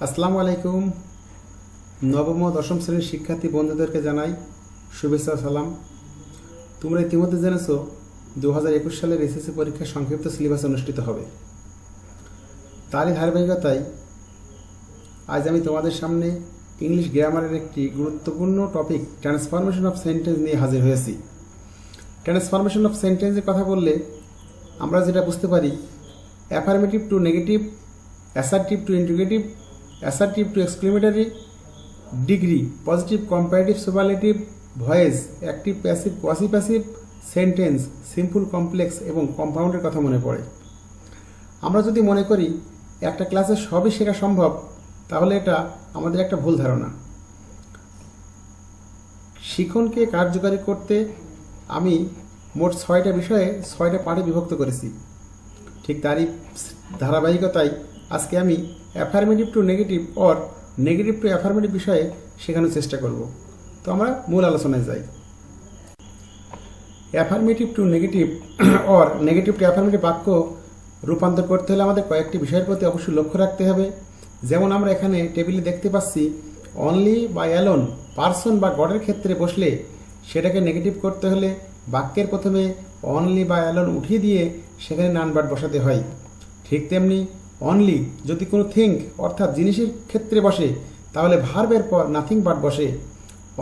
আসসালামু আলাইকুম। নবম ও দশম শ্রেণীর শিক্ষার্থী বন্ধুদেরকে জানাই শুভেচ্ছা সালাম। তোমরা ইতিমধ্যে জেনেছো 2021 সালের এসএসসি পরীক্ষার সংক্ষিপ্ত সিলেবাস অনুষ্ঠিত হবে। তারই ধারাবাহিকতায় আজ আমি তোমাদের সামনে ইংলিশ গ্রামারের একটি গুরুত্বপূর্ণ টপিক ট্রান্সফরমেশন অফ সেন্টেন্স নিয়ে হাজির হয়েছি। ট্রান্সফরমেশন অফ সেন্টেন্সের কথা বললে আমরা যেটা বুঝতে পারি, affirmative to negative, assertive to interrogative, assertive to exclamatory, degree, positive, comparative, superlative, voice, active, passive, quasi passive, sentence, simple, complex এবং কম্পাউন্ডের কথা মনে পড়ে। আমরা যদি মনে করি একটা ক্লাসে সবই শেখা সম্ভব, তাহলে এটা আমাদের একটা ভুল ধারণা। শিক্ষণকে কার্যকারী করতে আমি মোট 6টা বিষয়ে 6টা পাঠে বিভক্ত করেছি। ঠিক তারই ধারাবাহিকতায় আজকে আমি affirmative to negative or negative two affirmative বিষয়ে শেখানোর চেষ্টা করব। তো আমরা মূল আলোচনায় যাই। Affirmative to negative or negative two affirmative বাক্য রূপান্তর করতে হলে আমাদের কয়েকটি বিষয়ের প্রতি অবশ্যই লক্ষ্য রাখতে হবে। যেমন আমরা এখানে টেবিলে দেখতে পাচ্ছি, অনলি বা অ্যালোন, পার্সন বা গডের ক্ষেত্রে বসলে সেটাকে নেগেটিভ করতে হলে বাক্যের প্রথমে অনলি বা অ্যালোন উঠিয়ে দিয়ে সেখানে নান বাট বসাতে হয়। ঠিক তেমনি অনলি যদি কোনো থিঙ্ক অর্থাৎ জিনিসের ক্ষেত্রে বসে তাহলে ভার্বের পর নাথিং বাট বসে।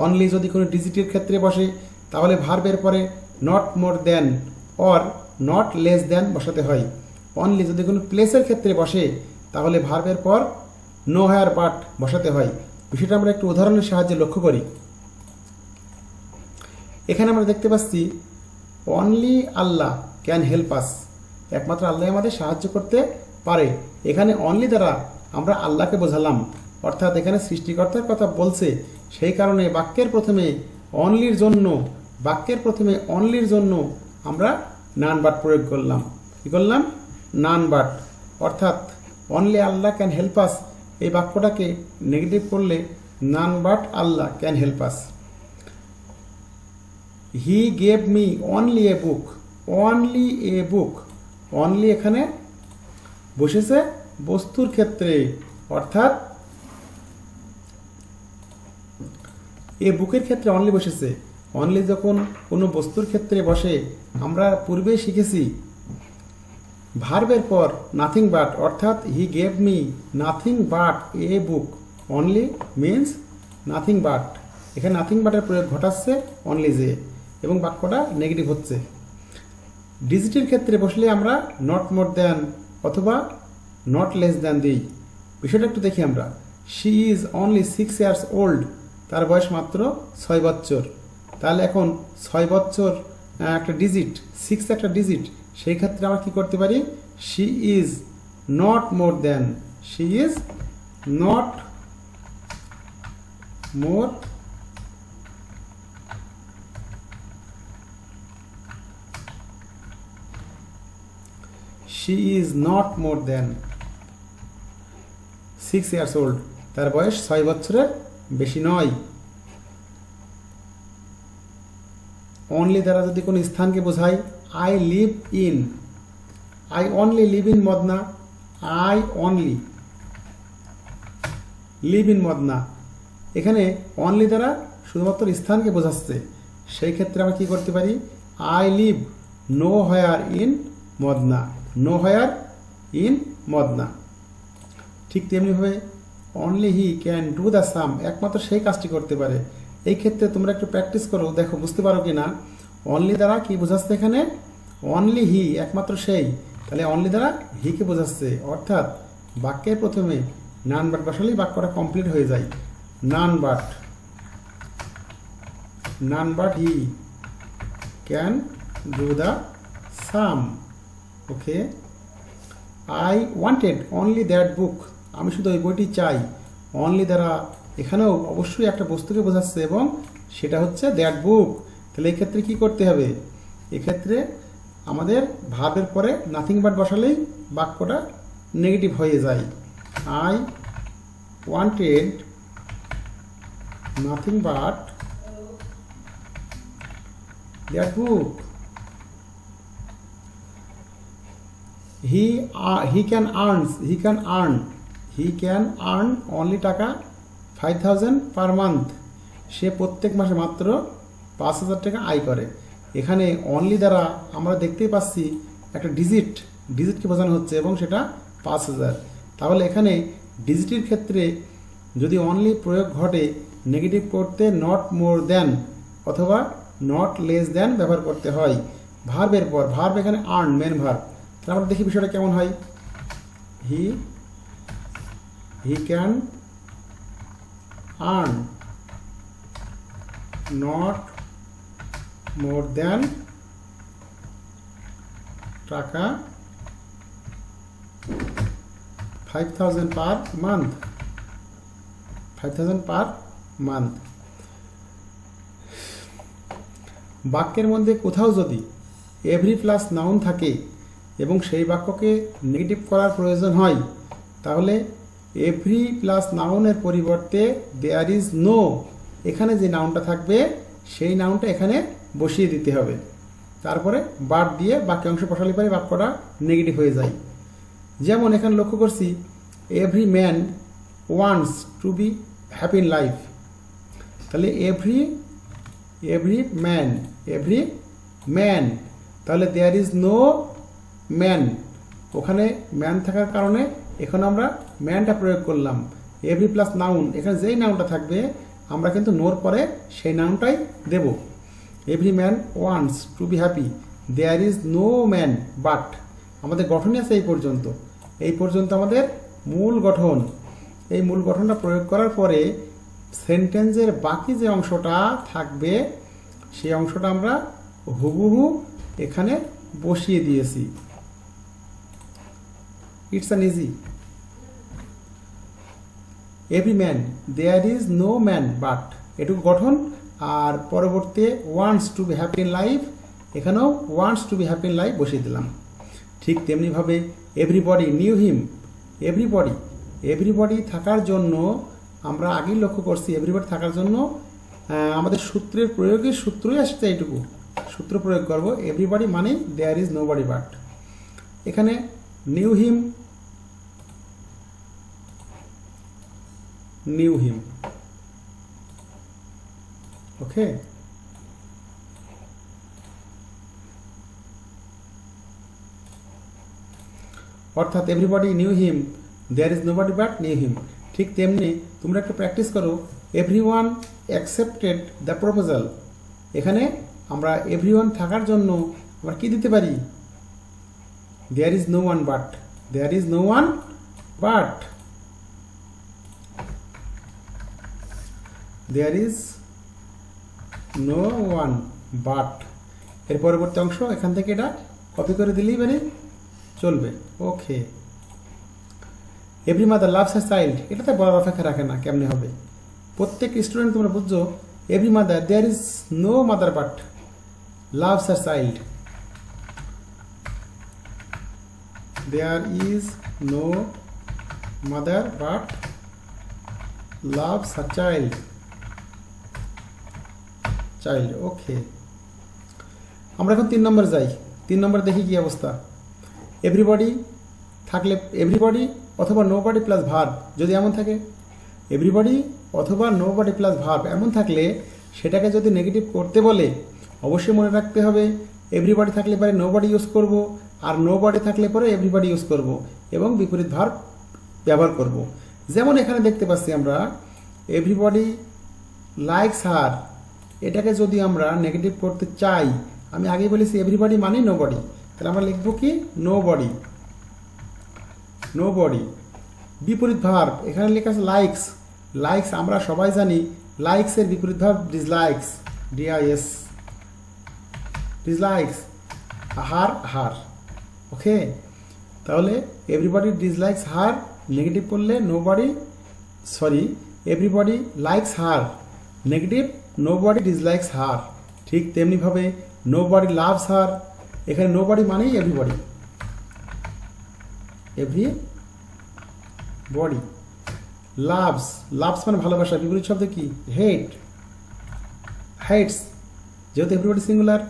অনলি যদি কোনো ডিজিটের ক্ষেত্রে বসে তাহলে ভার্বের পরে not more than or not less than বসাতে হয়। অনলি যদি কোনো প্লেসের ক্ষেত্রে বসে তাহলে ভার্বের পর নো হায়ার বাট বসাতে হয়। বিষয়টা আমরা একটু উদাহরণের সাহায্যে লক্ষ্য করি। এখানে আমরা দেখতে পাচ্ছি অনলি আল্লাহ ক্যান হেল্প আস, একমাত্র আল্লাহ আমাদের সাহায্য করতে পারে। এখানে অনলি দ্বারা আমরা আল্লাহকে বোঝালাম, অর্থাৎ এখানে সৃষ্টিকর্তার কথা বলছে, সেই কারণে বাক্যের প্রথমে অনলির জন্য আমরা নান বাট প্রয়োগ করলাম। কি করলাম? None but. অর্থাৎ only Allah can help us এই বাক্যটাকে নেগেটিভ করলে none but Allah can help us. He gave me only a book, only a book, only এখানে বসেছে বস্তুর ক্ষেত্রে, অর্থাৎ এ বুকের ক্ষেত্রে অনলি বসেছে। অনলি যখন কোনো বস্তুর ক্ষেত্রে বসে আমরা পূর্বে শিখেছি ভার্বের পর নাথিং বাট, অর্থাৎ হি gave me nothing but A book, only means nothing but. এখানে নাথিং বাটের প্রয়োগ ঘটাচ্ছে অনলি যে, এবং বাক্যটা নেগেটিভ হচ্ছে। ডিজিটের ক্ষেত্রে বসলে আমরা নট মোর দ্যান অথবা নট লেস দ্যান দিই। বিষয়টা একটু দেখি আমরা। She is only 6 years old, তার বয়স মাত্র 6 বছর। তাহলে এখন 6 বছর একটা ডিজিট, 6 একটা ডিজিট, সেই ক্ষেত্রে আমরা কি করতে পারি? She is not more than, she is not more she is not more than 6 years old, তার বয়স 6 বছরের বেশি নয়। অনলি দ্বারা যদি কোনো স্থানকে বোঝায়, I live in, I only live in Madna, I only live in Madna, এখানে অনলি দ্বারা শুধুমাত্র স্থানকে বোঝাচ্ছে। সেই ক্ষেত্রে আমরা কি করতে পারি? I live nowhere in Madna, nowhere in Madna. ঠিক তেমনিভাবে only he can do the same, একমাত্র সেই কাজটি করতে পারে। এই ক্ষেত্রে তোমরা একটু প্র্যাকটিস করো, দেখো বুঝতে পারো কি না। অনলি দ্বারা কি বোঝাচ্ছে এখানে? অনলি হি, একমাত্র সেই। তাহলে অনলি দ্বারা হিকে বোঝাচ্ছে, অর্থাৎ বাক্যের প্রথমে নান বাট বসালেই বাক্যটা কমপ্লিট হয়ে যায়। None but he can do the some. Okay. I wanted only that বুক, আমি শুধু ওই বইটি চাই। অনলি দ্বারা এখানেও অবশ্যই একটা বস্তুকে বোঝাচ্ছে এবং সেটা হচ্ছে দ্যাট বুক। তাহলে এই ক্ষেত্রে কি করতে হবে? এক্ষেত্রে আমাদের ভার্বের পরে নাথিং বাট বসালেই বাক্যটা নেগেটিভ হয়ে যায়। I wanted nothing but that book. he can earn he can earn only টাকা 5,000 পার মান্থ, সে প্রত্যেক মাসে মাত্র 5,000 টাকা আয় করে। এখানে অনলি দ্বারা আমরা দেখতেই পাচ্ছি একটা ডিজিটকে বোঝানো হচ্ছে এবং সেটা 5,000। তাহলে এখানে ডিজিটের ক্ষেত্রে যদি অনলি প্রয়োগ ঘটে নেগেটিভ করতে নট মোর দ্যান অথবা নট লেস দ্যান ব্যবহার করতে হয়। ভার্বের পর ভার্ব এখানে আর্ন মেন ভার্ব। তাহলে আমরা দেখি বিষয়টা কেমন হয়। He can earn not more than টাকা 5,000 পার মান্থ, 5,000 পার মান্থ। বাক্যের মধ্যে কোথাও যদি এভরি প্লাস নাউন থাকে এবং সেই বাক্যকে নেগেটিভ করার প্রয়োজন হয়, তাহলে এভরি প্লাস নাউনের পরিবর্তে দেয়ার ইজ নো, এখানে যে নাউনটা থাকবে সেই নাউনটা এখানে বসিয়ে দিতে হবে। তারপরে বাদ দিয়ে বাকি অংশ বসালে পরে বাক্যটা নেগেটিভ হয়ে যায়। যেমন এখানে লক্ষ্য করছি every man wants to be happy in life, তাহলে এভরি ম্যান, তাহলে দেয়ার ইজ নো ম্যান, ওখানে ম্যান থাকার কারণে এখন আমরা ম্যানটা প্রয়োগ করলাম। এভরি প্লাস নাউন, এখানে যেই নাউনটা থাকবে আমরা কিন্তু নোর পরে সেই নাউনটাই দেব। Every man wants to be happy, there is no man but, আমাদের গঠনই আছে এই পর্যন্ত আমাদের মূল গঠন। এই মূল গঠনটা প্রয়োগ করার পরে সেন্টেন্সের বাকি যে অংশটা থাকবে সেই অংশটা আমরা হুবহু এখানে বসিয়ে দিয়েছি। It's an easy. Every man, there is no man but, এটুকু গঠন। আর পরবর্তী wants to be happy in life, এখানেও wants to be happy in life বসিয়ে দিলাম। ঠিক তেমনিভাবে এভরিবডি নিউ হিম, এভরিবডি থাকার জন্য আমরা আগেই লক্ষ্য করছি এভরিবডি থাকার জন্য আমাদের সূত্রের প্রয়োগের সূত্রই আসছে, এইটুকু সূত্র প্রয়োগ করব। এভরিবডি মানে দেয়ার ইজ নোবডি বাট, এখানে নিউ হিম ওকে। অর্থাৎ everybody knew him, there is nobody but knew him. ঠিক তেমনি তোমরা একটু প্র্যাকটিস করো এভরিওয়ান অ্যাকসেপ্টেড দ্য প্রপোজাল, এখানে আমরা এভরিওয়ান থাকার জন্য আমরা কি দিতে পারি? There is no one but, there is no one but, there is no one but. এর পরবর্তী অংশ এখান থেকে এটা কপি করে দিলেই মানে চলবে। Okay. Every mother loves her child, এটাতে বলার অপেক্ষা রাখে না, কেমনে হবে? প্রত্যেক স্টুডেন্ট তোমরা বুঝছো every mother, there is no mother but loves her child, there is no mother but loves her child. Okay. আমরা এখন 3 নম্বর যাই। 3 নম্বর দেখি কি অবস্থা। এভরিবডি থাকলে এভরিবডি অথবা নোবডি প্লাস ভার্ব, যদি এমন থাকে এভরিবডি অথবা নোবডি প্লাস ভার্ব এমন থাকলে সেটাকে যদি নেগেটিভ করতে বলে অবশ্যই মনে রাখতে হবে এভরিবডি থাকলে পরে নোবডি ইউজ করব, আর নোবডি থাকলে পরে এভরিবডি ইউজ করব এবং বিপরীত ভার্ব ব্যবহার করব। যেমন এখানে দেখতে পাচ্ছি আমরা এভরিবডি লাইকস হার, এটাকে যদি আমরা নেগেটিভ করতে চাই, আমি আগেই বলেছি এভরিবডি মানে নোবডি, তাহলে আমরা লিখব কি নোবডি। বিপরীত ভার্ব এখানে লেখা আছে লাইকস, আমরা সবাই জানি লাইকসের বিপরীত ভার্ব ডিসলাইকস, ডিআইএস, ডিসলাইকস, হার। ওকে। তাহলে এভরিবডি ডিসলাইকস হার নেগেটিভ করলে এভরিবডি লাইকস হার নেগেটিভ, নোবডি ডিসলাইকস হার। ঠিক তেমনিভাবে নোবডি লাভস হার, এখানে নোবডি মানেই এভরিবডি, লাভস মানে ভালোবাসা, বিপরীত শব্দ কি? হেটস, যেহেতু everybody singular,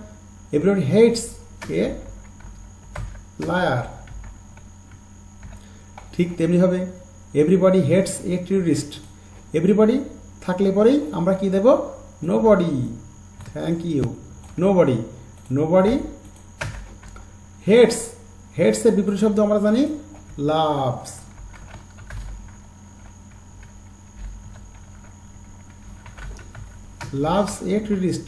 everybody hates a liar. ঠিক তেমনি হবে everybody hates a terrorist. Everybody থাকলে পরেই আমরা কি দেব? Nobody. Thank you. Nobody. Nobody hates. হেটসের বিপরীত শব্দ আমরা জানি loves. Loves a terrorist.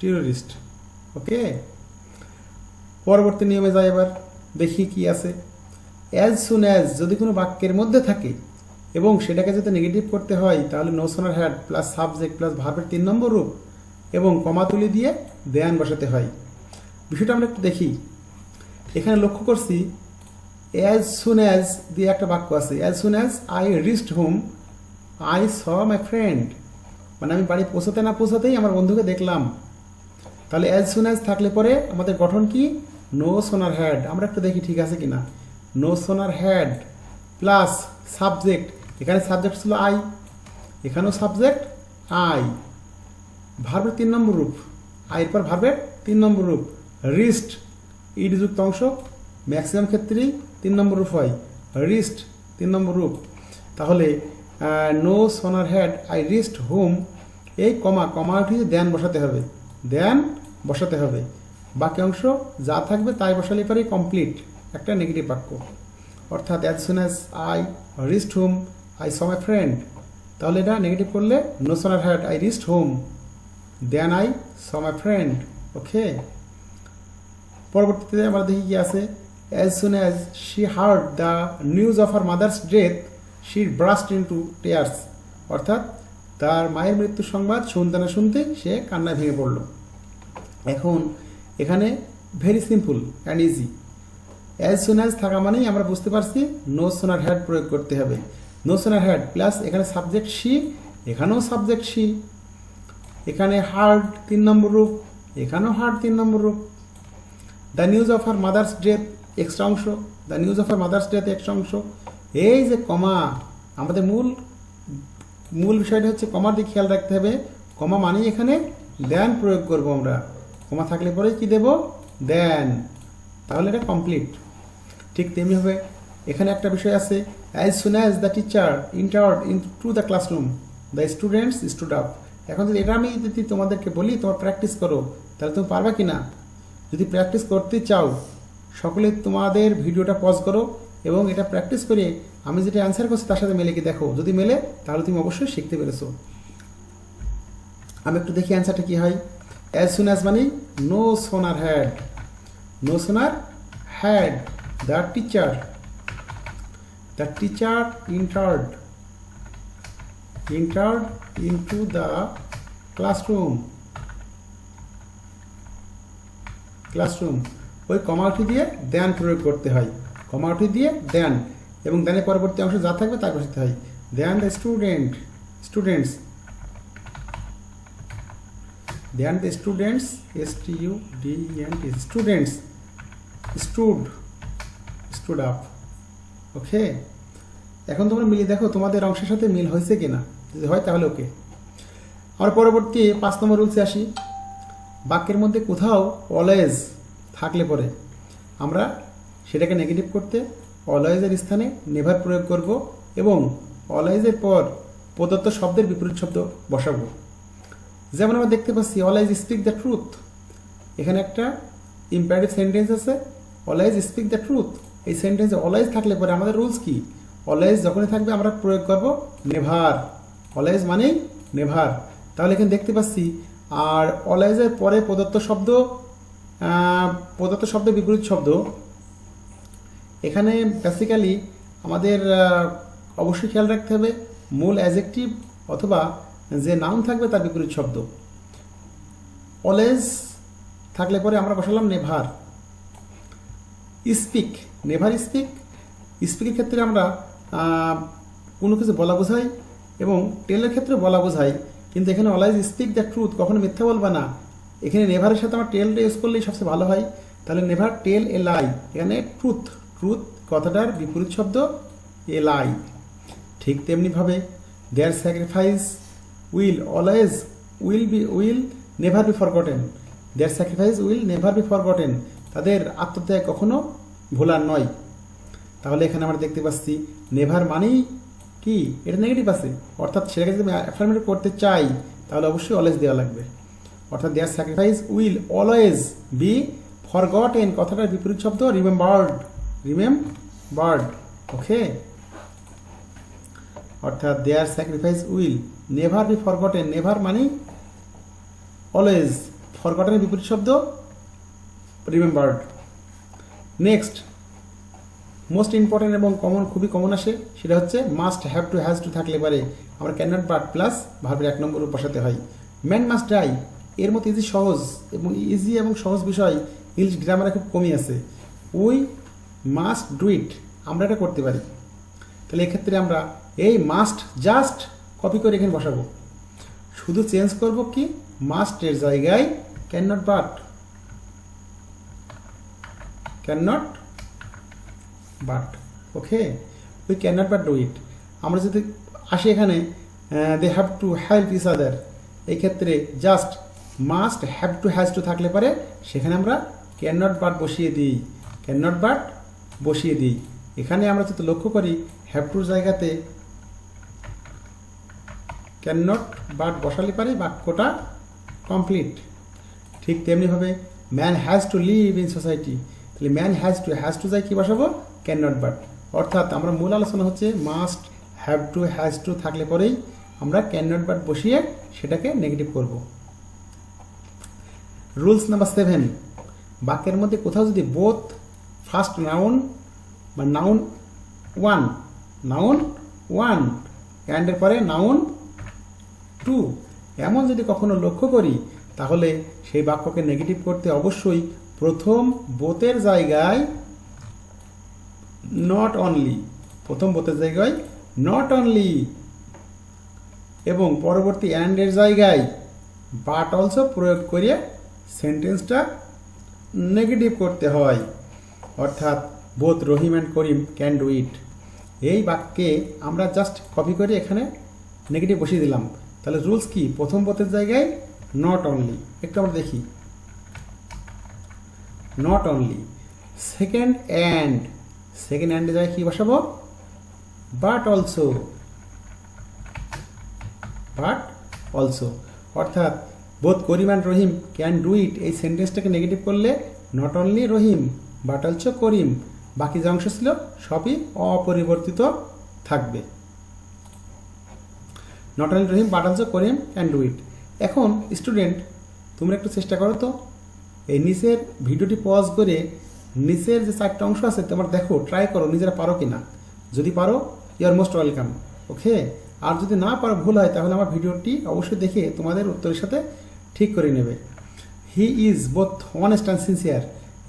Terrorist. Okay, পরবর্তী নিয়মে যাই। এবার দেখি কি আছে। অ্যাজ সুন অ্যাজ যদি কোনো বাক্যের মধ্যে থাকে এবং সেটাকে যদি নেগেটিভ করতে হয় তাহলে no sooner had plus subject plus ভার্বের 3 নম্বর রূপ এবং কমা তুলি দিয়ে দেন বসাতে হয়। বিষয়টা আমরা একটু দেখি। এখানে লক্ষ্য করছি অ্যাজ সুন অ্যাজ দিয়ে একটা বাক্য আছে। As soon as I reached home I saw my friend, মানে আমি বাড়ি পৌঁছাতে না পৌঁছাতেই আমার বন্ধুকে দেখলাম। তাহলে অ্যাজ সুন অ্যাজ থাকলে পরে আমাদের গঠন কি? No sooner had. আমরা একটু দেখি ঠিক আছে কিনা। No sooner had plus subject, এখানে সাবজেক্ট ছিল আই, এখানেও সাবজেক্ট আই, ভার্বের 3 নম্বর রূপ, আইয়ের পর ভার্বের 3 নম্বর রূপ রিস্ট, ইড যুক্ত অংশ ম্যাক্সিমাম ক্ষেত্রেই 3 নম্বর রূপ হয়, রিস্ট 3 নম্বর রূপ। তাহলে no sooner had I reached home, এই কমা উঠিয়ে দেন বসাতে হবে, দেন বসাতে হবে। বাকি অংশ যা থাকবে তাই বসালে পরেই কমপ্লিট একটা নেগেটিভ বাক্য। অর্থাৎ as soon as I reached home I saw my friend, তাহলে এটা নেগেটিভ করলে no sooner had I reached home then I saw my friend. Okay, পরবর্তীতে আমরা দেখি কি আছে। As soon as she heard the news of her mother's death she burst into tears, অর্থাৎ তার মায়ের মৃত্যুর সংবাদ শুনতে না শুনতেই সে কান্নায় ভেঙে পড়ল। এখন এখানে very simple and easy. As soon as থাকা মানেই আমরা বুঝতে পারছি নো সোনার হ্যাড প্রয়োগ করতে হবে। নো সোনার হ্যাড প্লাস এখানে সাবজেক্ট শি, এখানেও সাবজেক্ট শি, এখানে হার্ড 3 নম্বর রূপ, এখানেও হার্ড 3 নম্বর রূপ। The news of her mother's death extra অংশ, the news of her mother's death extra অংশ। এই যে কমা, আমাদের মূল বিষয়টা হচ্ছে কমার দিকে খেয়াল রাখতে হবে। কমা মানেই এখানে দেন প্রয়োগ করব আমরা। কমা থাকলে পরে কি দেব? দেন, তাহলে এটা কমপ্লিট। ঠিক তেমনিভাবে এখানে একটা বিষয় আছে। As soon as the teacher entered into the classroom the students stood up. এখন যদি এটা আমি যদি তোমাদেরকে বলি তোমার প্র্যাকটিস করো, তাহলে তুমি পারবা কি না? যদি প্র্যাকটিস করতে চাও সকলে তোমাদের ভিডিওটা পজ করো এবং এটা প্র্যাকটিস করে আমি যেটা অ্যান্সার করছি তার সাথে মেলে কি দেখো। যদি মেলে তাহলে তুমি অবশ্যই শিখতে পেরেছো। আমি একটু দেখি অ্যান্সারটা কি হয়। অ্যাজ সুন অ্যাজ মানে no sooner had, no sooner had the teacher entered into the classroom ওই কমাউটি দিয়ে দেন প্রয়োগ করতে হয়, কমাউটি দিয়ে দেন এবং দেনের পরবর্তী অংশ যা থাকবে তা বসাতে হয়। Then the students students stood up। Okay, এখন তোমরা মিলিয়ে দেখো তোমাদের অংশের সাথে মিল হয়েছে কিনা, যদি হয় তাহলে ওকে। আমরা পরবর্তী 5 নম্বর রুলসে আসি। বাক্যের মধ্যে কোথাও অলওয়েজ থাকলে পরে আমরা সেটাকে নেগেটিভ করতে অলওয়েজের স্থানে নেভার প্রয়োগ করব এবং অলওয়েজের পর প্রদত্ত শব্দের বিপরীত শব্দ বসাবো। যেমন আমরা দেখতে পাচ্ছি অলওয়েজ স্পিক দ্য ট্রুথ, এখানে একটা ইম্পারেটিভ সেন্টেন্স আছে অলওয়েজ স্পিক দ্য ট্রুথ। এই সেন্টেন্সে অলওয়েজ থাকলে পরে আমাদের রুলস কি? অলওয়েজ যখনই থাকবে আমরা প্রয়োগ করব নেভার, অলওয়েজ মানেই নেভার। তাহলে এখানে দেখতে পাচ্ছি আর অলওয়েজের পরে প্রদত্ত শব্দের বিপরীত শব্দ, এখানে বেসিক্যালি আমাদের অবশ্যই খেয়াল রাখতে হবে মূল অ্যাডজেক্টিভ অথবা যে নাউন থাকবে তার বিপরীত শব্দ। অলওয়েজ থাকলে পরে আমরা বসালাম নেভার। স্পিক, নেভার স্পিক, স্পিকের ক্ষেত্রে আমরা কোনো কিছু বলা বোঝাই এবং টেলের ক্ষেত্রে বলা বোঝাই, কিন্তু এখানে অলওয়েজ স্পিক দ্য ট্রুথ, কখনো মিথ্যা বলবা না। এখানে নেভারের সাথে আমার টেলটা ইউজ করলেই সবচেয়ে ভালো হয়। তাহলে নেভার টেল এ লাই, এখানে ট্রুথ কথাটার বিপরীত শব্দ এ লাই। ঠিক তেমনিভাবে their sacrifice will never be forgotten, their sacrifice will never be forgotten, তাদের আত্মত্যাগ কখনো ভোলার নয়। তাহলে এখানে আমরা দেখতে পাচ্ছি নেভার মানেই কি, এটা নেগেটিভ আছে, অর্থাৎ সেটাকে যদি আমি অ্যাফার্মেটিভ করতে চাই তাহলে অবশ্যই অলওয়েজ দেওয়া লাগবে। অর্থাৎ their sacrifice will always be forgotten, কথাটার বিপরীত শব্দ রিমেম্বার্ড, রিমেম্বার্ড, ওকে। অর্থাৎ their sacrifice will never be forgotten, never মানে অলওয়েজ, ফরগটেনের বিপরীত শব্দ রিমেম্বার্ড। নেক্সট মোস্ট ইম্পর্টেন্ট এবং কমন, খুবই কমন আসে, সেটা হচ্ছে must, have to, has to থাকলে পারে আমরা ক্যান নট বাট প্লাস ভার্বের 1 নম্বর বসাতে হয়। ম্যান মাস্ট ডাই, এর মতো ইজি সহজ এবং ইজি এবং সহজ বিষয় ইংলিশ গ্রামারে খুব কমই আছে। উই মাস্ট ডু ইট, আমরা এটা করতে পারি। তাহলে এক্ষেত্রে আমরা এই মাস্ট জাস্ট কপি করে এখানে বসাবো, শুধু চেঞ্জ করব কি মাস্টের জায়গায় can not but, can not but, okay. We can not but do it. আমরা যদি আসি এখানে they have to help each other, এই ক্ষেত্রে just must, have to, has to থাকলে পারে সেখানে আমরা ক্যান নট বাট বসিয়ে দিই, ক্যান নট বাট বসিয়ে দিই। এখানে আমরা যদি লক্ষ্য করি হ্যাভ টুর জায়গাতে ক্যান নট বাট বসালে পারে বাক্যটা কমপ্লিট। ঠিক তেমনিভাবে man has to live in society, তাহলে ম্যান হ্যাজ টু যাই কি বসাবো ক্যান নট বাট। অর্থাৎ আমরা মূল আলোচনা হচ্ছে must, have to, has to থাকলে পরেই আমরা ক্যান নট বাট বসিয়ে সেটাকে নেগেটিভ করব। রুলস নাম্বার 7, বাক্যের মধ্যে কোথাও যদি বোথ ফার্স্ট নাউন বা নাউন ওয়ান অ্যান্ডের পরে নাউন টু এমন যদি কখনো লক্ষ্য করি তাহলে সেই বাক্যকে নেগেটিভ করতে অবশ্যই প্রথম বোথের জায়গায় নট অনলি, প্রথম বোথের জায়গায় নট অনলি এবং পরবর্তী অ্যান্ডের জায়গায় বাট অলসো প্রয়োগ করে সেন্টেন্সটা নেগেটিভ করতে হয়। অর্থাৎ both Rahim and Karim can do it, এই বাক্যে আমরা জাস্ট কপি করে এখানে নেগেটিভ বসিয়ে দিলাম। তাহলে রুলস কি, প্রথম বোথের জায়গায় নট অনলি, একটু আমরা দেখি নট অনলি। সেকেন্ড অ্যান্ডের জায়গায় কি বসাবো বাট অলসো, অর্থাৎ both Karim and Rahim can do it, এই সেন্টেন্সটাকে নেগেটিভ করলে not only Rahim but also Karim, বাকি যে অংশ ছিল সবই অপরিবর্তিত থাকবে। Not only Rahim but also Karim can do it. এখন স্টুডেন্ট তোমরা একটু চেষ্টা করো তো, এই নিচের ভিডিওটি পজ করে নিচের যে 4টা অংশ আছে তোমরা দেখো, ট্রাই করো নিজেরা পারো কিনা। যদি পারো ইউ আর মোস্ট ওয়েলকাম, ওকে। আর যদি না পারো, ভুল হয়, তাহলে আমার ভিডিওটি অবশ্যই দেখে তোমাদের উত্তরের সাথে ঠিক করে নেবে। He is both honest and sincere,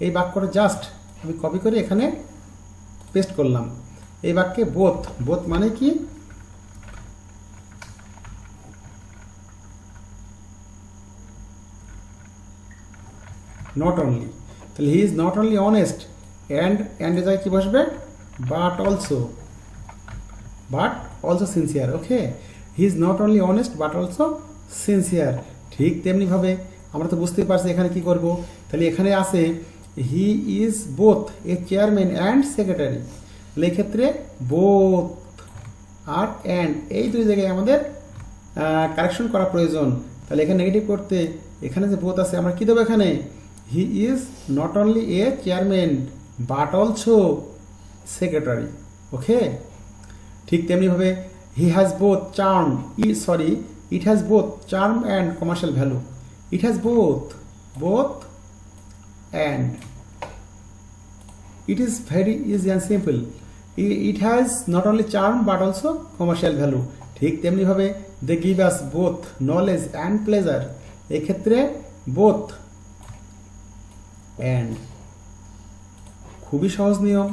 এই বাক্যটা জাস্ট আমি কপি করে এখানে পেস্ট করলাম। এই বাক্যে বোথ মানে কি নট অনলি, তাহলে he is not only honest অ্যান্ডের জায়গায় কি বসবে but also sincere, okay. He is not only honest but also sincere. ঠিক তেমনিভাবে আমরা তো বুঝতেই পারছি এখানে কি করব, তাহলে এখানে আছে he is both A chairman and secretary, তাহলে এক্ষেত্রে বোথ আর অ্যান্ড এই দুই জায়গায় আমাদের কারেকশন করা প্রয়োজন। তাহলে এখানে নেগেটিভ করতে এখানে যে বোথ আছে আমরা কি দেবো এখানে he is not only a chairman but also secretary, okay. ঠিক তেমনিভাবে he has both charm, it has both charm and commercial value, it has both and it is very easy and simple, it has not only charm but also commercial value। ঠিক তেমনি ভাবে they give us both knowledge and pleasure, এই ক্ষেত্রে both and খুবই সহজ নিয়ম,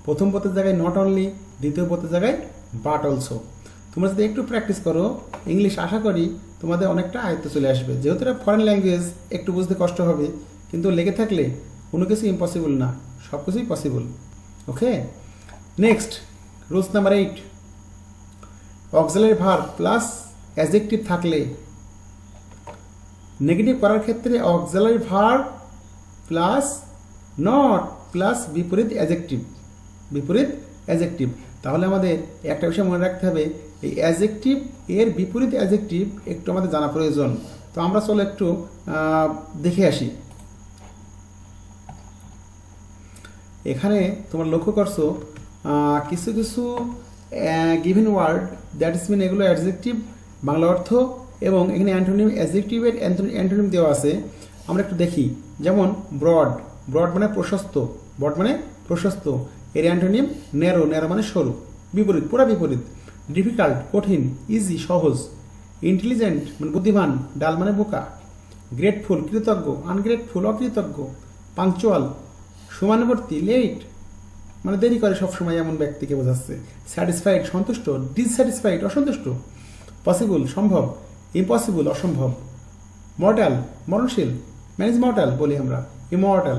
প্রথম বোথের জায়গায় নট অনলি, দ্বিতীয় বোথের জায়গায় বাট অলসো। তোমরা যদি একটু প্র্যাকটিস করো ইংলিশ, আশা করি তোমাদের অনেকটা আয়ত্ত চলে আসবে। যেহেতু এটা ফরেন ল্যাঙ্গুয়েজ একটু বুঝতে কষ্ট হবে, কিন্তু লেগে থাকলে কোনো কিছু ইম্পসিবল না, সব কিছুই possible, okay. Next rules number 8, auxiliary verb plus adjective থাকলে নেগেটিভ করার ক্ষেত্রে auxiliary verb plus not plus বিপরীত অ্যাজেক্টিভ, বিপরীত অ্যাজেক্টিভ। তাহলে আমাদের একটা বিষয় মনে রাখতে হবে, এই অ্যাজেক্টিভ এর বিপরীত অ্যাজেক্টিভ একটু আমাদের জানা প্রয়োজন। তো আমরা চলো একটু দেখে আসি। এখানে তোমরা লক্ষ্য করছো কিছু কিছু given word that is mean এগুলো অ্যাডজেক্টিভ বাংলা অর্থ, এবং এখানে অ্যান্টোনিম অ্যাডজেক্টিভের অ্যান্টোনিম দেওয়া আছে। আমরা একটু দেখি, যেমন ব্রড, ব্রড মানে প্রশস্ত, ব্রড মানে প্রশস্ত, এর অ্যান্টোনিম ন্যারো, ন্যারো মানে সরু, বিপরীত, পুরা বিপরীত। ডিফিকাল্ট কঠিন, ইজি সহজ। ইন্টেলিজেন্ট মানে বুদ্ধিমান, ডাল মানে বোকা। গ্রেটফুল কৃতজ্ঞ, আনগ্রেটফুল অকৃতজ্ঞ। পাংচুয়াল সমানুবর্তী, লেট মানে দেরি করে সবসময় এমন ব্যক্তিকে বোঝাচ্ছে। স্যাটিসফাইড সন্তুষ্ট, ডিসস্যাটিসফাইড অসন্তুষ্ট। পসিবল সম্ভব, ইম্পসিবল অসম্ভব। মর্টাল মরণশীল, ম্যান ইজ মর্টাল বলি আমরা, immortal.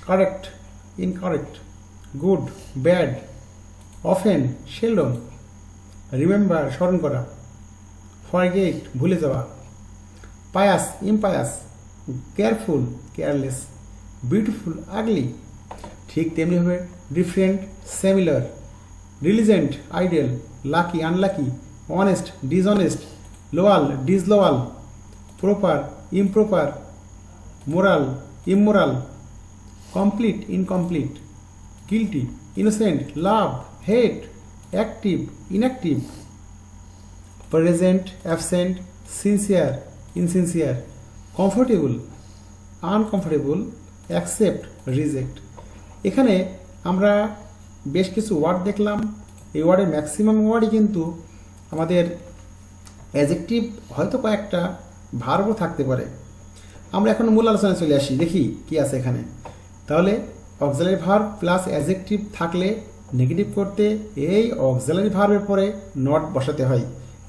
Correct incorrect. Good bad. Often seldom. Remember স্মরণ করা। ফরগেট ভুলে যাওয়া। Pious impious. Careful careless. Beautiful ugly. ঠিক তেমনিভাবে different similar. Diligent ideal. Lucky unlucky. Honest dishonest. Loyal disloyal. Proper improper. Moral immoral. Complete incomplete. Guilty innocent. Love hate. Active inactive. Present absent. Sincere insincere. Comfortable uncomfortable. Accept reject. এখানে আমরা বেশ কিছু word দেখলাম। এই ওয়ার্ডের maximum ওয়ার্ডই কিন্তু আমাদের adjective, হয়তো কয়েকটা ভার্বও থাকতে পারে। আমরা এখন মূল আলোচনায় চলে আসি, দেখি কি আছে এখানে। তাহলে অক্সিলারি ভার্ব প্লাস অ্যাজেক্টিভ থাকলে নেগেটিভ করতে এই অক্সিলারি ভার্বের পরে নট বসাতে হয়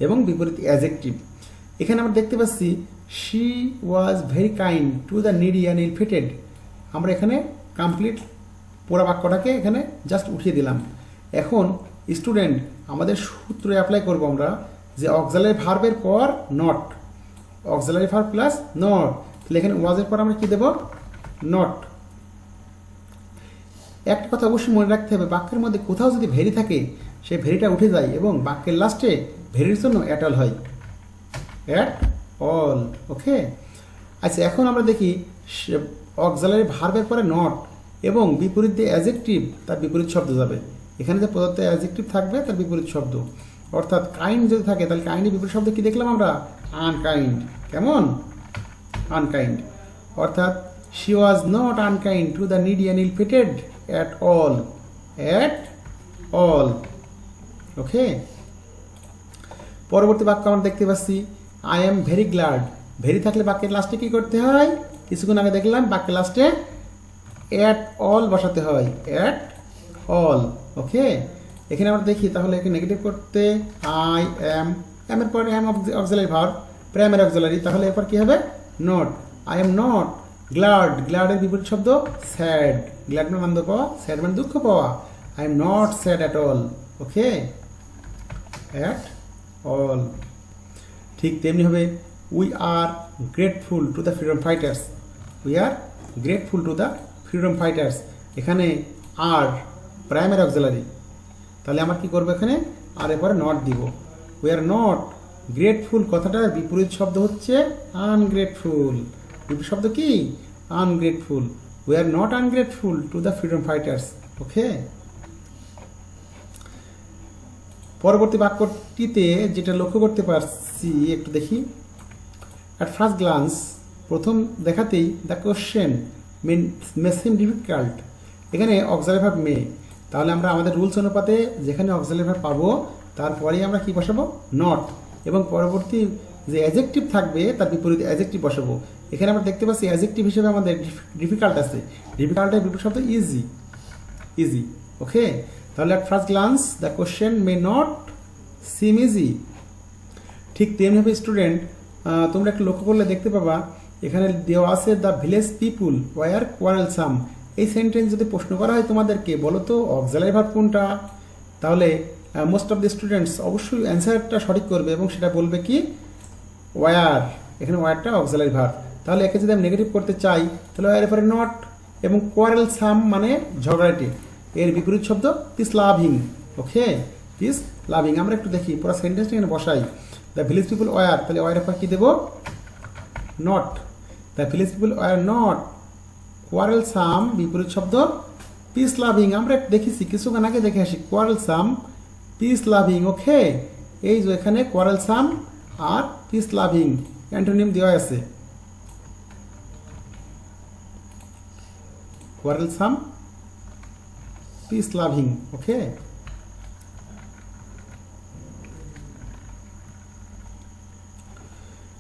এবং বিপরীত অ্যাজেক্টিভ। এখানে আমরা দেখতে পাচ্ছি she was very kind to the needy and ill fitted. আমরা এখানে কমপ্লিট পুরো বাক্যটাকে এখানে জাস্ট উঠিয়ে দিলাম। এখন স্টুডেন্ট আমাদের সূত্র অ্যাপ্লাই করব আমরা, যে অক্সিলারি ভার্বের পর not, auxiliary verb plus not. তাহলে এখানে ওয়াজের পর আমরা কি দেব? নট। একটা কথা অবশ্যই মনে রাখতে হবে, বাক্যের মধ্যে কোথাও যদি ভেরি থাকে সেই ভেরিটা উঠে যায় এবং বাক্যের লাস্টে ভেরির জন্য অ্যাট অল হয়, অ্যাট অল। ওকে, আচ্ছা এখন আমরা দেখি অক্সিলারি ভার্বের পরে নট এবং বিপরীত যে অ্যাজেক্টিভ তার বিপরীত শব্দ যাবে। এখানে যে প্রদত্ত অ্যাজেক্টিভ থাকবে তার বিপরীত শব্দ, অর্থাৎ কাইন্ড যদি থাকে তাহলে কাইন্ডের বিপরীত শব্দ কি দেখলাম আমরা? আনকাইন্ড। কেমন? আনকাইন্ড। অর্থাৎ she was not unkind to the needy and ill fitted at all, at all. Okay, পরবর্তী বাক্য আমরা দেখতে পাচ্ছি I am very glad. Very থাকলে বাক্যের লাস্টে কি করতে হয়? কিছুক্ষণ আগে দেখলাম বাক্যের লাস্টে অ্যাট অল বসাতে হয়, অ্যাট অল। ওকে, এখানে আমরা দেখি তাহলে এখানে নেগেটিভ করতে আই এম, এর পর am auxiliary verb, primary auxiliary, তাহলে এরপর কি হবে? Not. I am not glad. গ্ল্যাডের বিপরীত শব্দ স্যাড। গ্ল্যাড মানে আনন্দ পাওয়া, স্যাড মানে দুঃখ পাওয়া। I am not sad at all. Okay, at all. ঠিক তেমনি হবে we are grateful to the freedom fighters. We are grateful to the freedom fighters. এখানে আর প্রাইমারি অক্সিলারি, তাহলে আমার কি করবো? এখানে আর এরপরে নট দিব। উই আর নট গ্রেটফুল কথাটার বিপরীত শব্দ হচ্ছে আনগ্রেটফুল। বিপরীত শব্দ কি? Ungrateful. We are not ungrateful to the freedom fighters. Okay, পরবর্তী বাক্যটিতে যেটা লক্ষ্য করতে পারছি একটু দেখি। অ্যাট ফার্স্ট গ্লান্স, প্রথম দেখাতেই the question May SIM difficult. এখানে অক্সিলারি ভার্ব মে, তাহলে আমরা আমাদের রুলস অনুপাতে যেখানে অক্সিলারি ভার্ব পাবো তারপরেই আমরা কি বসাবো? নট। এবং পরবর্তী যে অ্যাজেক্টিভ থাকবে তার বিপরীত অ্যাজেক্টিভ বসাবো। এখানে আমরা দেখতে পাচ্ছি অ্যাজেক্টিভ হিসেবে আমাদের ডিফিকাল্ট আছে। ডিফিকাল্টের বিপরীত শব্দ ইজি, ইজি। ওকে, তাহলে at first glance the question may not seem easy. ঠিক তেমনিভাবে স্টুডেন্ট তোমরা একটু লক্ষ্য করলে দেখতে পাবা এখানে দেওয়া আছে দ্য ভিলেজ পিপুল ওয়ার কোয়ারেলসাম। এই সেন্টেন্স যদি প্রশ্ন করা হয় তোমাদেরকে, বলো তো অক্সিলারি ভার্ব কোনটা? তাহলে মোস্ট অফ দ্য স্টুডেন্টস অবশ্যই অ্যান্সারটা সঠিক করবে এবং সেটা বলবে কি? ওয়ার। এখানে ওয়ারটা অক্সিলারি ভার্ব। তাহলে একে যদি আমি নেগেটিভ করতে চাই তাহলে ওয়ারের পরে নট এবং কোয়ারেল সাম মানে ঝগড়াটে, এর বিপরীত শব্দ পিস লাভিং। ওকে, পিস লাভিং। আমরা একটু দেখি পুরো সেন্টেন্সটা এখানে বসাই। দ্য ভিলেজ পিপল ওয়ার, তাহলে ওয়ারের পর কি দেবো? Not. The village people were not quarrelsome, বিপরীত শব্দ পিস লাভিং। আমরা দেখেছি কিছুক্ষণ আগে, দেখে আসি কোয়ারেল সাম পিস লাভিং। ওকে, এই যে এখানে কোয়ারেল সাম আর পিস লাভিং অ্যান্টোনিম দেওয়া আছে। quarrelsome, peace loving. Okay,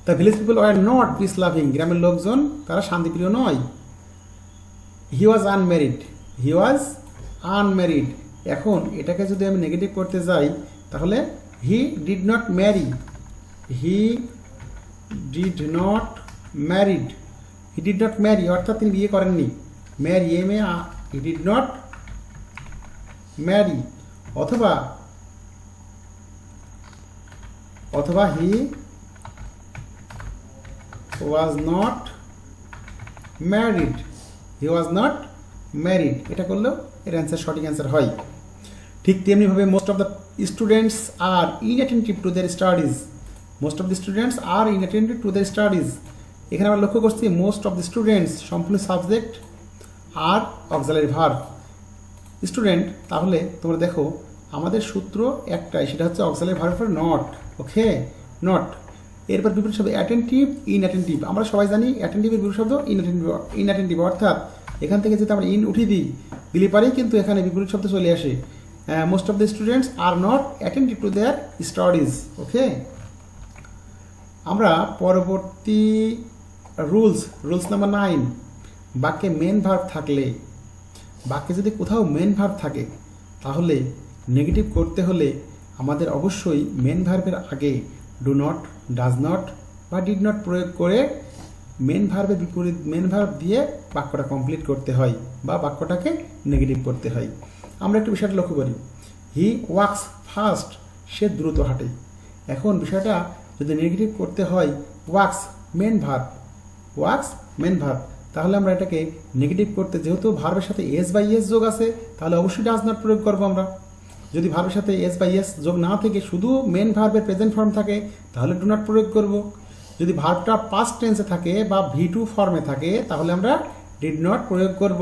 the village people were not peace loving. গ্রামের লোকজন তারা শান্তিপ্রিয় নয়। he was unmarried, he was unmarried। এখন এটাকে যদি আমি নেগেটিভ করতে যাই তাহলে he did not marry, he did not married, he did not marry অর্থাৎ তিনি বিয়ে করেননি। marry he did not marry, অথবা he was not married, he was not married। এটা করলেও এর অ্যান্সার সঠিক অ্যান্সার হয়। ঠিক তেমনিভাবে most of the students are inattentive to their studies, most of the students are inattentive to their studies. এখানে আমরা লক্ষ্য করছি মোস্ট অফ দ্য স্টুডেন্টস সম্পূর্ণ subject are auxiliary verb. Student, তাহলে তোমরা দেখো আমাদের সূত্র একটাই, সেটা হচ্ছে auxiliary verb for not. Okay, not. এরপর বিপরীত শব্দ অ্যাটেন্টিভ, ইনঅ্যাটেন্টিভ। আমরা সবাই জানি অ্যাটেন্টিভের বিপরীত শব্দ ইনঅ্যাটেন্টিভ, অর্থাৎ এখান থেকে যদি আমরা ইন উঠিয়ে দিলে পারেই কিন্তু এখানে বিপরীত শব্দ চলে আসে। Most of the students are not attentive to their studies. Okay, আমরা পরবর্তী রুলস নাম্বার 9, বাক্যে মেন ভার্ব থাকলে, বাক্যে যদি কোথাও মেন ভার্ব থাকে তাহলে নেগেটিভ করতে হলে আমাদের অবশ্যই মেন ভার্বের আগে ডু নট, ডাজ নট বা ডিড নট প্রয়োগ করে মেন ভার্বের বিপরীত মেন ভার্ব দিয়ে বাক্যটা কমপ্লিট করতে হয় বা বাক্যটাকে নেগেটিভ করতে হয়। আমরা একটু বিষয়টা লক্ষ্য করি। হি ওয়াক্স ফাস্ট, সে দ্রুত হাঁটে। এখন বিষয়টা যদি নেগেটিভ করতে হয় aux main verb, aux main verb, তাহলে আমরা এটাকে নেগেটিভ করতে যেহেতু ভার্বের সাথে এস বাই এস যোগ আছে তাহলে অবশ্যই ডাজ নট প্রয়োগ করবো আমরা। যদি ভার্বের সাথে এস বাই এস যোগ না থেকে শুধু মেন ভার্বের প্রেজেন্ট ফর্ম থাকে তাহলে ডু নট প্রয়োগ করব। যদি ভার্বটা পাস্ট টেন্সে থাকে বা V2 ফর্মে থাকে তাহলে আমরা ডিড নট প্রয়োগ করব।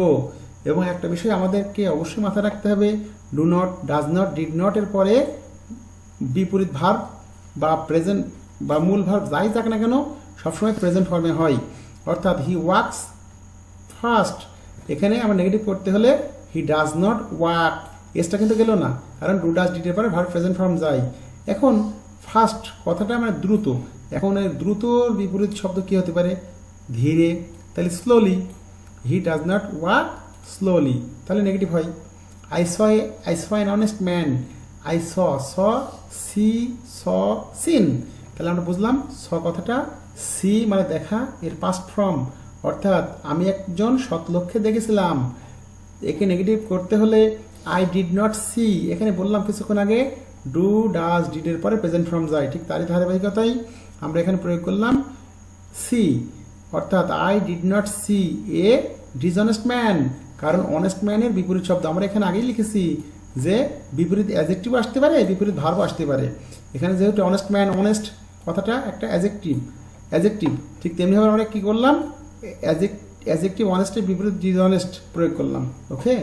এবং একটা বিষয় আমাদেরকে অবশ্যই মাথায় রাখতে হবে, do not, does not, did not এর পরে বিপরীত ভার্ব বা প্রেজেন্ট বা মূল ভার্ব যাই যাক না কেন সবসময় প্রেজেন্ট ফর্মে হয়। অর্থাৎ হি ওয়াক্স ফার্স্ট, এখানে আমরা নেগেটিভ করতে হলে হি ডাজ নট ওয়াক, এসটা কিন্তু গেল না, কারণ ডু ডাজ ডিডের পরে ভার্ব প্রেজেন্ট ফর্ম যায়। এখন ফার্স্ট কথাটা মানে দ্রুত, এখন এই দ্রুতর বিপরীত শব্দ কি হতে পারে? ধীরে, তাহলে slowly. He does not walk slowly, তাহলে নেগেটিভ হয়। I saw an honest man, I seen, তাহলে আমরা বুঝলাম স কথাটা সি মানে দেখা, এর পাস্ট ফর্ম, অর্থাৎ আমি একজন সৎ লোককে দেখেছিলাম। একে নেগেটিভ করতে হলে আই ডিড নট সি, এখানে বললাম কিছুক্ষণ আগে ডু ডাজ ডিডের পরে প্রেজেন্ট ফর্ম যায়, ঠিক তারই ধারাবাহিকতাই আমরা এখানে প্রয়োগ করলাম সি, অর্থাৎ I did not see a dishonest man, কারণ অনেস্ট ম্যানের বিপরীত শব্দ আমরা এখানে আগেই লিখেছি যে বিপরীত অ্যাডজেক্টিভ আসতে পারে, বিপরীত ভার্ব আসতে পারে। এখানে যেহেতু অনেস্ট ম্যান, অনেস্ট কথাটা একটা অ্যাডজেক্টিভ, ঠিক তেমনিভাবে আমরা কি করলাম অ্যাডজেক্টিভ অনেস্টের বিপরীত ডিসঅনেস্ট প্রয়োগ করলাম। Okay,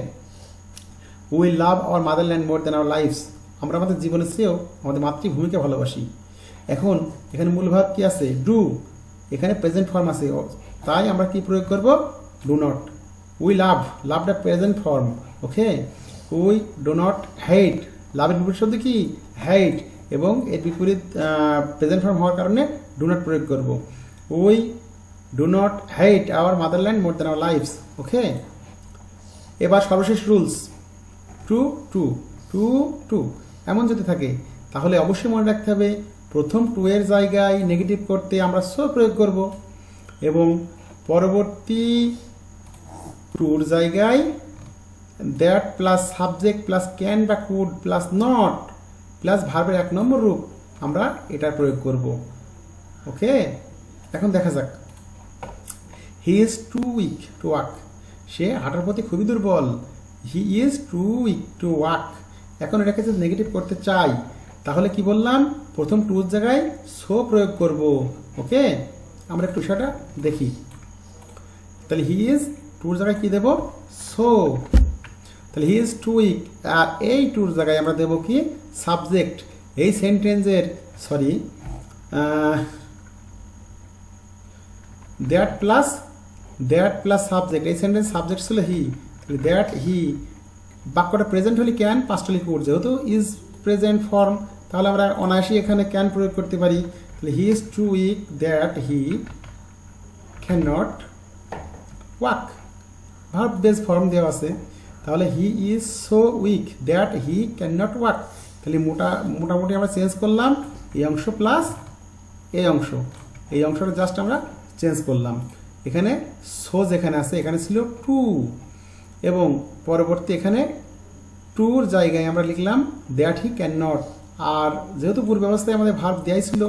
we love our motherland more than our lifes, আমরা আমাদের জীবনের চেয়েও আমাদের মাতৃভূমিকে ভালোবাসি। এখন এখানে মূল ভাব কি আছে? ডু, এখানে প্রেজেন্ট ফর্ম আছে, তাই আমরা কি প্রয়োগ করব? Do not. উই লাভটা present form. Okay, we do not হেট, লাভের বিপরীত শব্দ কি? হেট, এবং এর বিপরীত প্রেজেন্ট ফর্ম হওয়ার কারণে ডু নট প্রয়োগ করব। We do not hate our motherland more than our lifes. Okay, এবার সর্বশেষ রুলস, টু এমন যদি থাকে তাহলে অবশ্যই মনে রাখতে হবে প্রথম টু এর জায়গায় নেগেটিভ করতে আমরা সো প্রয়োগ করব, এবং পরবর্তী টুর জায়গায় that plus subject plus can বা কুড প্লাস নট প্লাস ভার্বের 1 নম্বর রূপ আমরা এটার প্রয়োগ করব। ওকে, এখন দেখা যাক, he is too weak to walk, সে হাঁটার প্রতি খুবই দুর্বল। He is too weak to walk. এখন এটাকে যদি নেগেটিভ করতে চাই তাহলে কি বললাম, প্রথম টুর জায়গায় সো প্রয়োগ করব। ওকে, আমরা একটু সেটা দেখি। তাহলে হি ইজ টুর জায়গায় কি দেব, সো। তাহলে হি ইজ টু উইক, আর এই টুর জায়গায় আমরা দেব কি, সাবজেক্ট। এই সেন্টেন্সের দ্যাট প্লাস সাবজেক্ট, এই সেন্টেন্স সাবজেক্ট ছিল হি, দ্যাট হি। বাক্যটা প্রেজেন্ট হলে ক্যান, পাস্ট হলে কুড, যেহেতু ইজ প্রেজেন্ট ফর্ম তাহলে আমরা অনায়াসই এখানে ক্যান প্রয়োগ করতে পারি। তাহলে he is too weak that he can not walk, verb base form দেওয়া আছে। তাহলে he is so weak that he can not walk. তাহলে মোটামুটি আমরা চেঞ্জ করলাম এই অংশ প্লাস এই অংশ, এই অংশটা জাস্ট আমরা চেঞ্জ করলাম। এখানে সো যেখানে আছে এখানে ছিল টু, এবং পরবর্তী এখানে টুর জায়গায় আমরা লিখলাম দ্যাট হি ক্যান নট। আর যেহেতু পূর্বাবস্থায় আমাদের ভার্ব দেয়াই ছিল,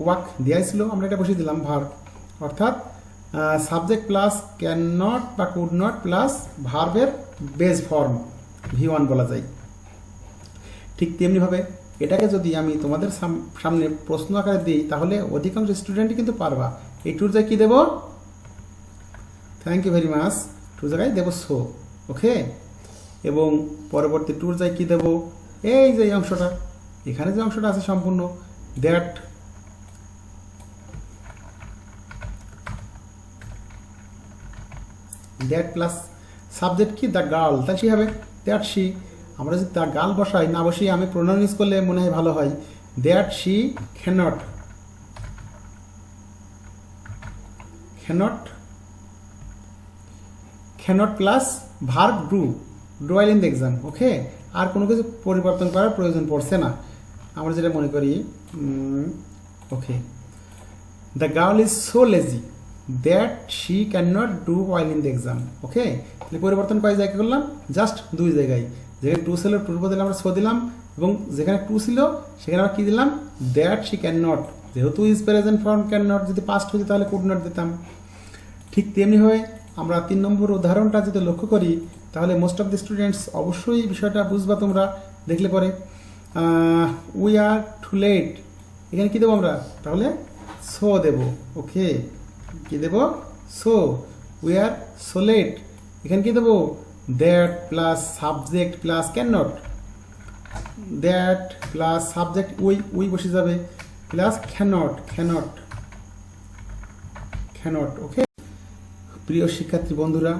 ওয়াক দেয়াই ছিল, আমরা এটা বসিয়ে দিলাম ভার্ব, অর্থাৎ সাবজেক্ট প্লাস ক্যান নট বা কুড নট প্লাস ভার্বের বেস ফর্ম V1 বলা যায়। ঠিক তেমনিভাবে এটাকে যদি আমি তোমাদের সামনে প্রশ্ন আকারে দিই তাহলে অধিকাংশ স্টুডেন্টই কিন্তু পারবা। এই টুর জায়গায় কি দেব, থ্যাংক ইউ ভেরি মাচ, টুর জায়গায় দেব সো। ওকে, এবং পরবর্তী টুর জায়গায় কি দেব, এই যে অংশটা, এখানে যে অংশটা আছে সম্পূর্ণ দ্যাট প্লাস সাবজেক্ট কি, দ্য গার্ল, তাহলে কি হবে দ্যাট শি। আমরা যদি দ্য গার্ল বসাই, না বসিয়ে আমি প্রোনাউন ইউজ করলে মনে হয় ভালো হয়, that she can't plus verb do do well in the exam. Okay, আর কোনো কিছু পরিবর্তন করার প্রয়োজন পড়ছে না, আমরা যেটা মনে করি। Okay, the girl is so lazy that she can not do well in the exam. Okay, তাহলে পরিবর্তন কয় জায়গায় করলাম, জাস্ট দুই জায়গায়। যেখানে টু ছিল টুর বদলে আমরা সো দিলাম, এবং যেখানে টু ছিল সেখানে আমরা কি দিলাম, দ্যাট শি ক্যান নট। যেহেতু is present form can not, যদি পাস্ট হতো তাহলে কুড নট দিতাম। ঠিক তেমনিভাবে আমরা 3 নম্বর উদাহরণটা যদি লক্ষ্য করি তাহলে মোস্ট অফ দ্য স্টুডেন্টস অবশ্যই বিষয়টা বুঝবা তোমরা দেখলে পরে। উই আর টু লেট, এখানে কি দেবো আমরা, তাহলে সো দেব। ওকে, কি দেব, so. We are so late, এখানে কি দেবো, that plus subject plus can not, that plus subject we বসে যাবে, প্লাস ক্যানট। ওকে, প্রিয় শিক্ষার্থী বন্ধুরা,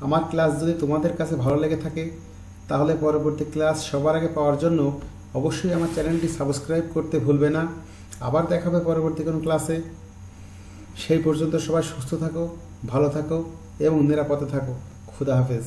আমার ক্লাস যদি তোমাদের কাছে ভালো লেগে থাকে তাহলে পরবর্তী ক্লাস সবার আগে পাওয়ার জন্য অবশ্যই আমার চ্যানেলটি সাবস্ক্রাইব করতে ভুলবে না। আবার দেখা হবে পরবর্তী কোনো ক্লাসে। সেই পর্যন্ত সবাই সুস্থ থাকো, ভালো থাকো এবং নিরাপদে থাকো। খুদা হাফেজ।